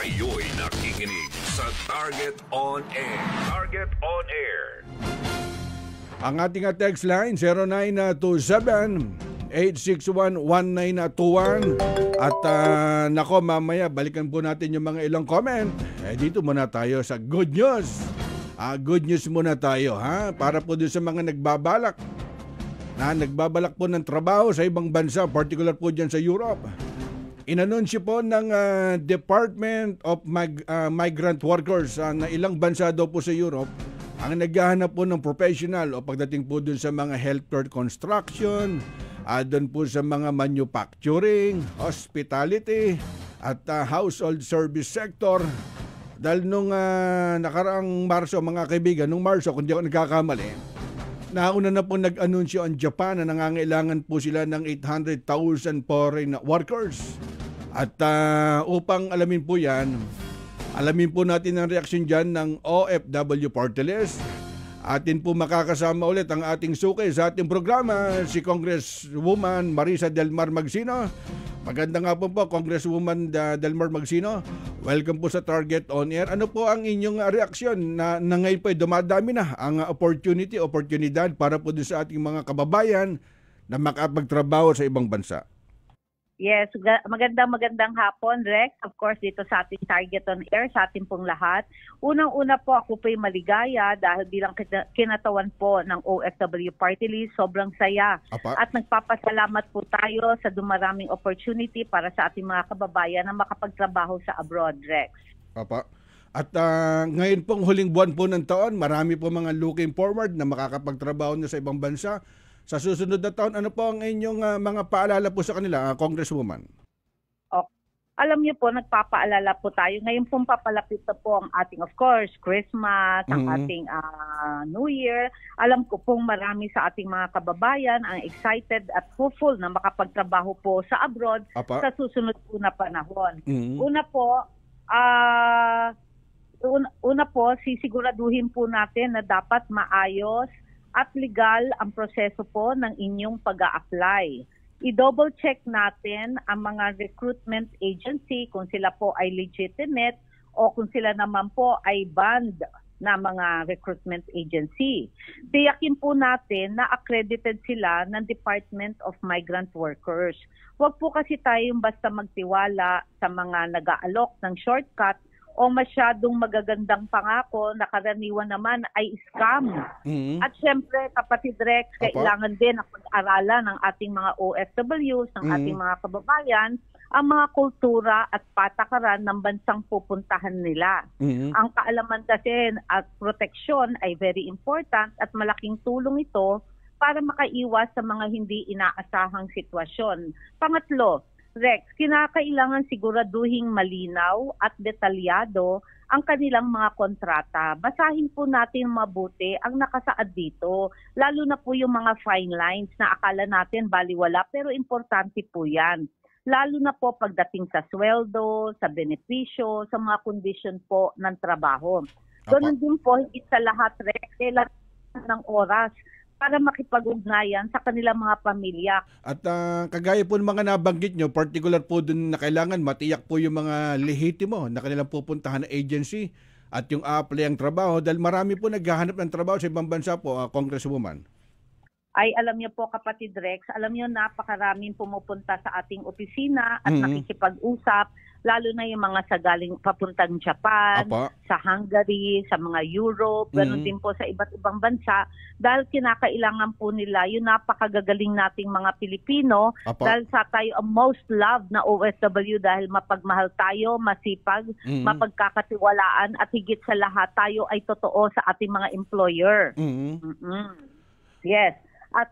Kayo'y nakikinig sa Target On Air. Target On Air. Ang ating text line 0927-861-1921. At nako, mamaya balikan po natin yung mga ilang comment. Dito muna tayo sa good news. Good news muna tayo, ha? Para po din sa mga nagbabalak po ng trabaho sa ibang bansa, particular po dyan sa Europe. Inanunsyo po ng Department of Migrant Workers na ilang bansa daw po sa Europe ang naghahanap po ng professional o pagdating po dun sa mga healthcare construction, dun po sa mga manufacturing, hospitality, at household service sector. Dahil nung nakaraang Marso, mga kaibigan, nung Marso, kung di ako nagkakamali, nauna na po nag-anunsyo ang Japan na nangangailangan po sila ng 800,000 foreign workers. At upang alamin po yan, alamin po natin ang reaksyon dyan ng OFW Party List. Atin po makakasama ulit ang ating suki sa ating programa, si Congresswoman Marisa Delmar Magsino. Maganda nga po, Congresswoman Delmar Magsino. Welcome po sa Target On Air. Ano po ang inyong reaksyon na ngayon po dumadami na ang oportunidad para po sa ating mga kababayan na makapagtrabaho sa ibang bansa? Yes, magandang hapon, Rex. Of course, dito sa ating Target On Air, sa ating pong lahat. Unang-una po, ako po'y maligaya dahil bilang kinatawan po ng OFW Party List, sobrang saya. Apa. At nagpapasalamat po tayo sa dumaraming opportunity para sa ating mga kababayan na makapagtrabaho sa abroad, Rex. Apa. At ngayon pong huling buwan po ng taon, marami po mga looking forward na makakapagtrabaho na sa ibang bansa. Sa susunod na taon, ano po ang inyong mga paalala po sa kanila, Congresswoman? Alam niyo po, nagpapaalala po tayo. Ngayon pong papalapit na po ang ating, of course, Christmas, ang ating New Year. Alam ko pong marami sa ating mga kababayan ang excited at hopeful na makapagtrabaho po sa abroad sa susunod po na panahon. Una po, sisiguraduhin po natin na dapat maayos at legal ang proseso po ng inyong pag-a-apply. I-double check natin ang mga recruitment agency kung sila po ay legitimate o kung sila naman po ay banned na mga recruitment agency. Tiyakin po natin na accredited sila ng Department of Migrant Workers. Huwag po kasi tayong basta magtiwala sa mga nag-aalok ng shortcut o masyadong magagandang pangako na karaniwan naman ay scam. At syempre, kapatid Rex, kailangan din ang pag-aralan ng ating mga OFWs, ng ating mga kababayan, ang mga kultura at patakaran ng bansang pupuntahan nila. Ang kaalaman kasi at proteksyon ay very important at malaking tulong ito para makaiwas sa mga hindi inaasahang sitwasyon. Pangatlo, Rex, kinakailangan siguraduhing malinaw at detalyado ang kanilang mga kontrata. Basahin po natin mabuti ang nakasaad dito, lalo na po yung mga fine lines na akala natin baliwala pero importante po yan. Lalo na po pagdating sa sweldo, sa benepisyo, sa mga condition po ng trabaho. Ganun din po, higit sa lahat, Rex, kailangan ng oras para makipag-ugnayan sa kanilang mga pamilya. At kagaya po ng mga nabanggit nyo, particular po dun na kailangan matiyak po yung mga lehitimo na kanilang pupuntahan na agency at yung apply ang trabaho dahil marami po naghahanap ng trabaho sa ibang bansa po, Congresswoman. Ay alam niyo po kapatid Rex, alam niyo napakaraming pumupunta sa ating opisina at nakikipag-usap, lalo na yung mga sa galing papuntang Japan, sa Hungary, sa mga Europe, ganoon din po sa iba't ibang bansa dahil kinakailangan po nila yung napakagagaling nating mga Pilipino dahil sa tayo ang most loved na OFW dahil mapagmahal tayo, masipag, mapagkakatiwalaan at higit sa lahat tayo ay totoo sa ating mga employer. Yes. At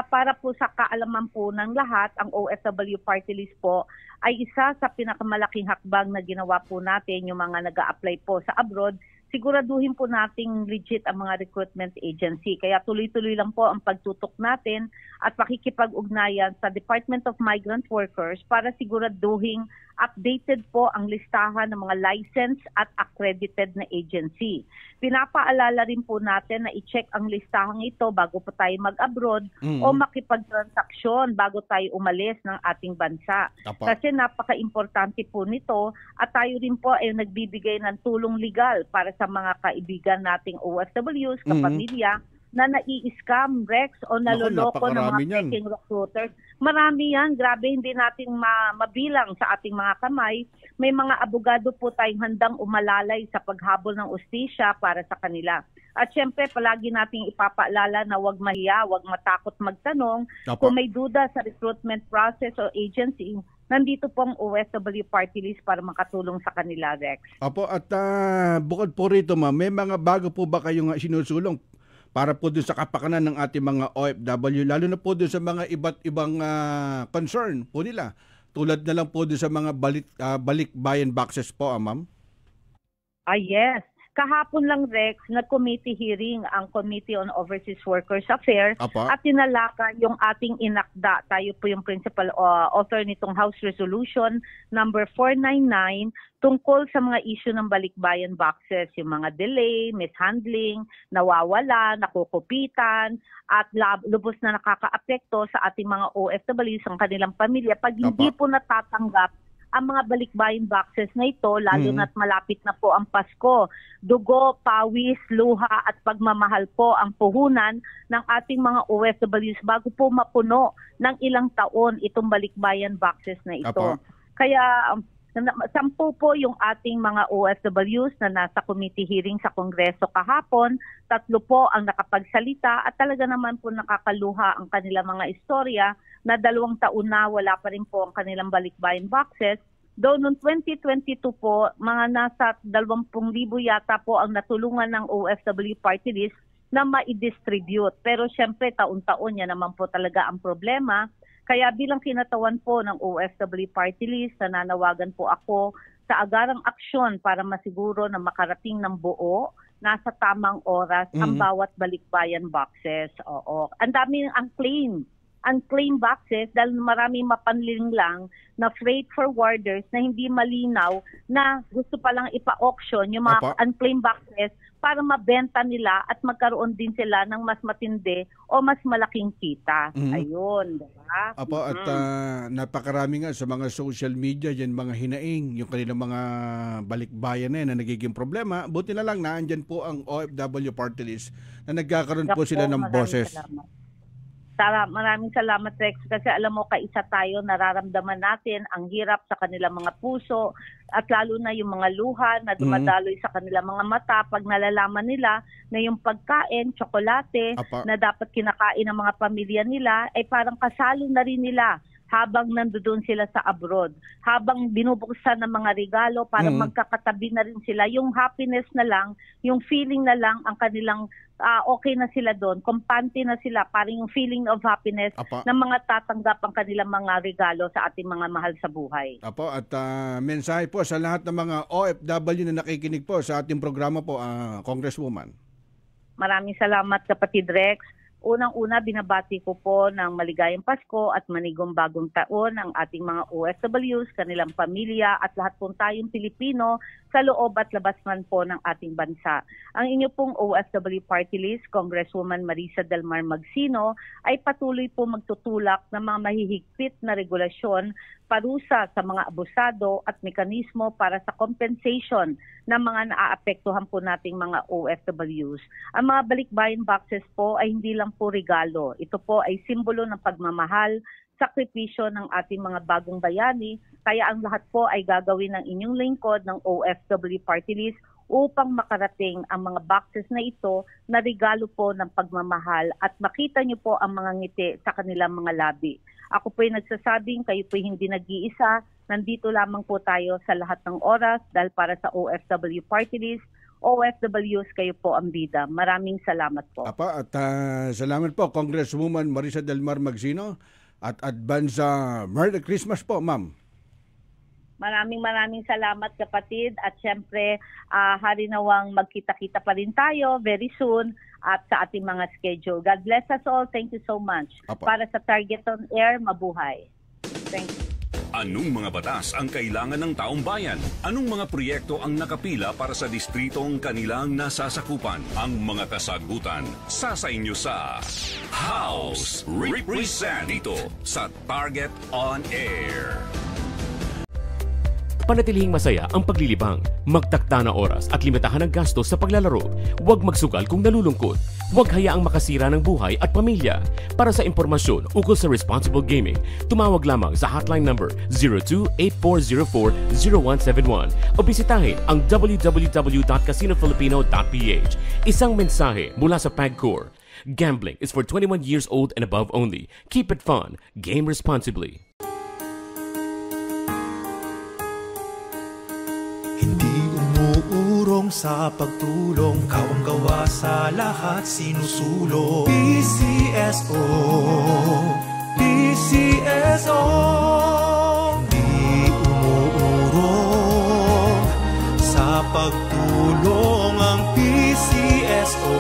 para po sa kaalaman po ng lahat, ang OFW Party List po ay isa sa pinakamalaking hakbang na ginawa po natin yung mga nag-a-apply po sa abroad. Siguraduhin po nating legit ang mga recruitment agency. Kaya tuloy-tuloy lang po ang pagtutok natin at pakikipag-ugnayan sa Department of Migrant Workers para siguraduhin updated po ang listahan ng mga licensed at accredited na agency. Pinapaalala rin po natin na i-check ang listahang ito bago po tayo mag-abroad o makipagtransaksyon bago tayo umalis ng ating bansa. Kasi napaka-importante po nito at tayo rin po ay nagbibigay ng tulong legal para sa mga kaibigan nating OFWs, kapamilya, na nai-scam, Rex, o naloloko ng mga faking recruiters. Marami yan. Grabe, hindi natin mabilang sa ating mga kamay. May mga abogado po tayong handang umalalay sa paghabol ng ustisya para sa kanila. At syempre, palagi nating ipapaalala na huwag mahiya, huwag matakot magtanong. Kung may duda sa recruitment process o agency, nandito pong OFW Party List para makatulong sa kanila, Rex. Opo, at bukod po rito, ma'am, may mga bago po ba kayong sinusulong para po doon sa kapakanan ng ating mga OFW, lalo na po doon sa mga iba't ibang concern po nila, tulad na lang po doon sa mga balikbayan boxes po, ma'am? Yes. Kahapon lang, Rex, nag-committee hearing ang Committee on Overseas Workers Affairs at tinalaka yung ating inakda. Tayo po yung principal author nitong House Resolution number 499 tungkol sa mga issue ng balikbayan boxes, yung mga delay, mishandling, nawawala, nakukupitan, at lubos na nakakaapekto sa ating mga OFWs, ang kanilang pamilya pag hindi po natatanggap ang mga balikbayan boxes na ito, lalo na't malapit na po ang Pasko. Dugo, pawis, luha at pagmamahal po ang puhunan ng ating mga OFWs bago po mapuno ng ilang taon itong balikbayan boxes na ito. Kaya 10 po yung ating mga OFWs na nasa committee hearing sa Kongreso kahapon, 3 po ang nakapagsalita at talaga naman po nakakaluha ang kanilang mga istorya na 2 taon na wala pa rin po ang kanilang balikbayan boxes. Though noong 2022 po, mga nasa 20,000 yata po ang natulungan ng OFW Party List na ma-distribute. Pero syempre taon-taon yan naman po talaga ang problema. Kaya bilang kinatawan po ng OFW Party List, nananawagan po ako sa agarang aksyon para masiguro na makarating ng buo, nasa tamang oras ang bawat balikbayan boxes. Ang dami ang claim boxes dahil maraming mapanling lang na freight forwarders na hindi malinaw na gusto palang ipa-auction yung mga unclaimed boxes para mabenta nila at magkaroon din sila ng mas matindi o mas malaking kita. Ayun, diba? At napakarami nga sa mga social media yan, mga hinaing, yung kanilang mga balikbayan na nagiging problema. Buti na lang na andyan po ang OFW Party List na nagkakaroon po sila ng boses. Maraming salamat, Rex, kasi alam mo, kaisa tayo, nararamdaman natin ang hirap sa kanilang mga puso at lalo na yung mga luha na dumadaloy sa kanilang mga mata pag nalalaman nila na yung pagkain, tsokolate na dapat kinakain ng mga pamilya nila ay parang kasalo na rin nila habang nandoon sila sa abroad. Habang binubuksan ng mga regalo para magkakatabi na rin sila, yung happiness na lang, yung feeling na lang ang kanilang okay na sila doon, kumpante na sila, parang yung feeling of happiness ng mga tatanggap ang kanilang mga regalo sa ating mga mahal sa buhay. At mensahe po sa lahat ng mga OFW na nakikinig po sa ating programa po, Congresswoman. Maraming salamat, kapatid Rex. Unang-una, binabati ko po ng maligayang Pasko at manigong bagong taon ang ating mga OFWs, kanilang pamilya at lahat pong tayong Pilipino sa loob at labas man po ng ating bansa. Ang inyo pong OFW Party List, Congresswoman Marisa Del Mar Magsino, ay patuloy po magtutulak ng mga mahihigpit na regulasyon, parusa sa mga abusado at mekanismo para sa compensation ng mga naaapektuhan po nating mga OFWs. Ang mga balikbayan boxes po ay hindi lang po regalo. Ito po ay simbolo ng pagmamahal, sakripisyo ng ating mga bagong bayani, kaya ang lahat po ay gagawin ng inyong lingkod ng OFW Party List upang makarating ang mga boxes na ito na regalo po ng pagmamahal at makita niyo po ang mga ngiti sa kanilang mga labi. Ako po ay nagsasabing kayo po hindi nag-iisa, nandito lamang po tayo sa lahat ng oras dahil para sa OFW Party List, OFWs kayo po ang bida. Maraming salamat po. At salamat po Congresswoman Marisa Del Mar Magsino at advance Merry Christmas po, ma'am. Maraming salamat, kapatid, at syempre hari nawang magkita-kita pa rin tayo very soon at sa ating mga schedule. God bless us all. Thank you so much. Para sa Target on Air, mabuhay. Thank you. Anong mga batas ang kailangan ng taong bayan? Anong mga proyekto ang nakapila para sa distritong kanilang nasasakupan? Ang mga kasagutan sa inyo sa House Represent dito sa Target on Air. Panatilihing masaya ang paglilibang, magtakda na oras at limitahan ang gastos sa paglalaro. Huwag magsugal kung nalulungkot. Huwag hayaang makasira ng buhay at pamilya. Para sa impormasyon ukol sa responsible gaming, tumawag lamang sa hotline number 02-8404-0171 o bisitahin ang www.casinofilipino.ph. Isang mensahe mula sa PAGCOR. Gambling is for 21 years old and above only. Keep it fun. Game responsibly. Hindi umuurong sa pagtulong, kawang-gawa sa lahat sinusulong. PCSO, PCSO. Hindi umuurong sa pagtulong ang PCSO.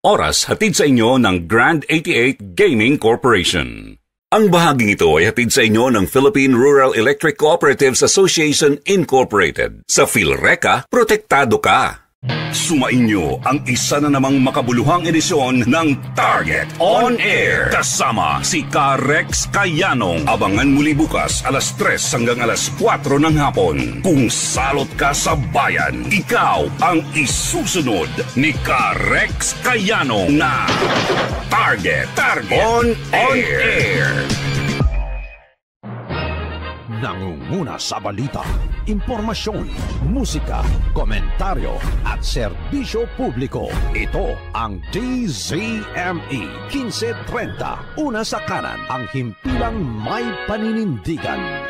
Oras hatid sa inyo ng Grand 88 Gaming Corporation. Ang bahaging ito ay hatid sa inyo ng Philippine Rural Electric Cooperatives Association Incorporated. Sa PhilReca, protektado ka. Sumainyo ang isa na namang makabuluhang edisyon ng Target on Air. Kasama si Ka-Rex Kayanong. Abangan muli bukas alas 3 hanggang alas 4 ng hapon. Kung salot ka sa bayan, ikaw ang isusunod ni Ka-Rex Kayanong na Target on Air. Nangunguna sa balita, impormasyon, musika, komentaryo at serbisyo publiko. Ito ang DZME 1530. Una sa kanan, ang himpilang may paninindigan.